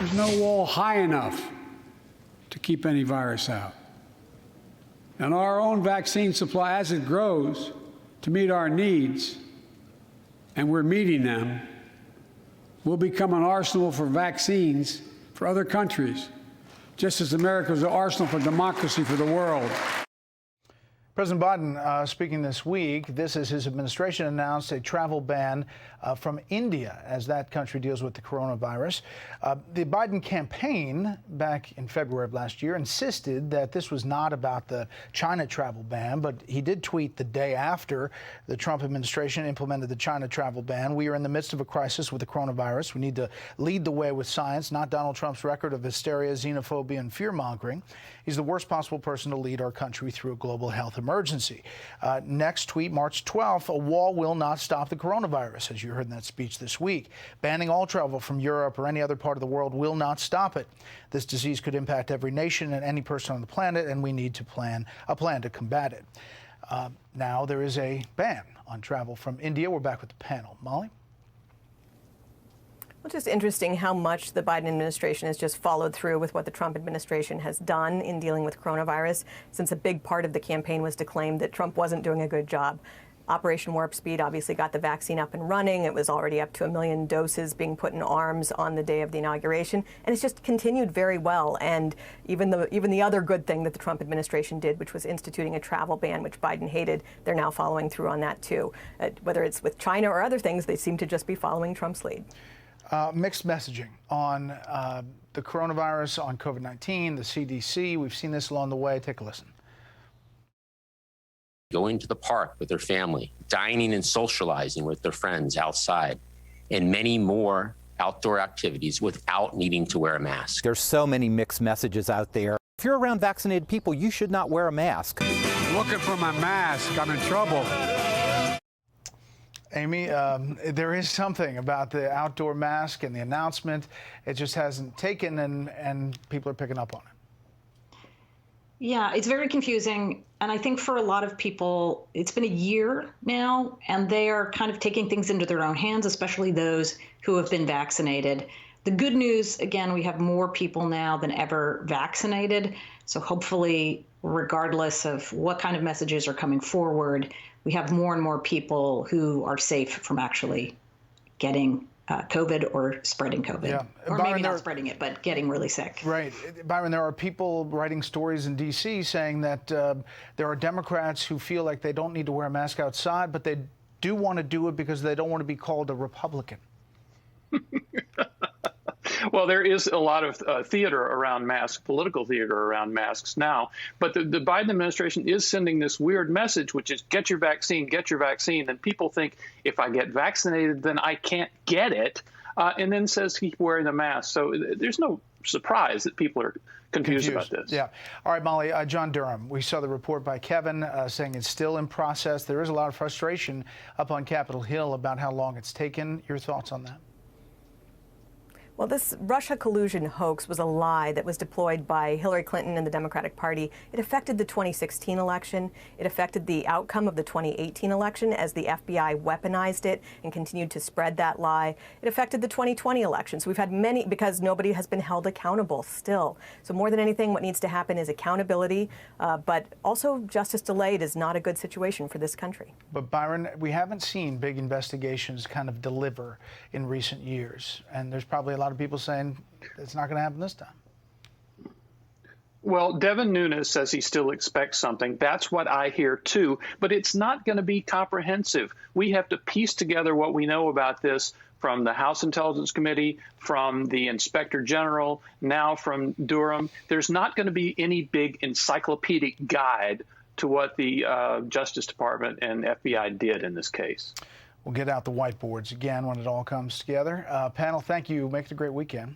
There's no wall high enough to keep any virus out. And our own vaccine supply, as it grows to meet our needs, and we're meeting them, will become an arsenal for vaccines for other countries, just as America is an arsenal for democracy for the world. President Biden speaking this week. This is his administration announced a travel ban from India as that country deals with the coronavirus. The Biden campaign back in February of last year insisted that this was not about the China travel ban, but he did tweet the day after the Trump administration implemented the China travel ban. We are in the midst of a crisis with the coronavirus. We need to lead the way with science, not Donald Trump's record of hysteria, xenophobia, and fear-mongering. He's the worst possible person to lead our country through a global health emergency. Next tweet, March 12th, a wall will not stop the coronavirus, as you heard in that speech this week. Banning all travel from Europe or any other part of the world will not stop it. This disease could impact every nation and any person on the planet, and we need to plan a plan to combat it. Now there is a ban on travel from India. We're back with the panel. Molly? Well, it's just interesting how much the Biden administration has just followed through with what the Trump administration has done in dealing with coronavirus, since a big part of the campaign was to claim that Trump wasn't doing a good job. Operation Warp Speed obviously got the vaccine up and running. It was already up to 1 million doses being put in arms on the day of the inauguration, and it's just continued very well. And even the other good thing that the Trump administration did, which was instituting a travel ban, which Biden hated, they're now following through on that too. Whether it's with China or other things, they seem to just be following Trump's lead. Mixed messaging on the coronavirus, on COVID-19, the CDC. We've seen this along the way. Take a listen. Going to the park with their family, dining and socializing with their friends outside, and many more outdoor activities without needing to wear a mask. There's so many mixed messages out there. If you're around vaccinated people, you should not wear a mask. Looking for my mask. I'm in trouble. Amy, there is something about the outdoor mask and the announcement. It just hasn't taken, and people are picking up on it. Yeah, it's very confusing. And I think for a lot of people, it's been a year now, and they are kind of taking things into their own hands, especially those who have been vaccinated. The good news, again, we have more people now than ever vaccinated. So hopefully, regardless of what kind of messages are coming forward, we have more and more people who are safe from actually getting COVID or spreading COVID. Yeah. Or Byron, maybe not spreading it, but getting really sick. Right. Byron, there are people writing stories in D.C. saying that there are Democrats who feel like they don't need to wear a mask outside, but they do want to do it because they don't want to be called a Republican. Well, there is a lot of theater around masks, political theater around masks now. But the Biden administration is sending this weird message, which is get your vaccine, get your vaccine. And people think if I get vaccinated, then I can't get it, and then says keep wearing the mask. So there's no surprise that people are confused about this. Yeah. All right, Molly, John Durham, we saw the report by Kevin saying it's still in process. There is a lot of frustration up on Capitol Hill about how long it's taken. Your thoughts on that? Well, this Russia collusion hoax was a lie that was deployed by Hillary Clinton and the Democratic Party. It affected the 2016 election. It affected the outcome of the 2018 election as the FBI weaponized it and continued to spread that lie. It affected the 2020 election. So we've had many, because nobody has been held accountable still. So more than anything, what needs to happen is accountability, but also justice delayed is not a good situation for this country. But Byron, we haven't seen big investigations kind of deliver in recent years. And there's probably a lot of people saying it's not going to happen this time. Well, Devin Nunes says he still expects something. That's what I hear, too. But it's not going to be comprehensive. We have to piece together what we know about this from the House Intelligence Committee, from the Inspector General, now from Durham. There's not going to be any big encyclopedic guide to what the Justice Department and FBI did in this case. We'll get out the whiteboards again when it all comes together. Panel, thank you. Make it a great weekend.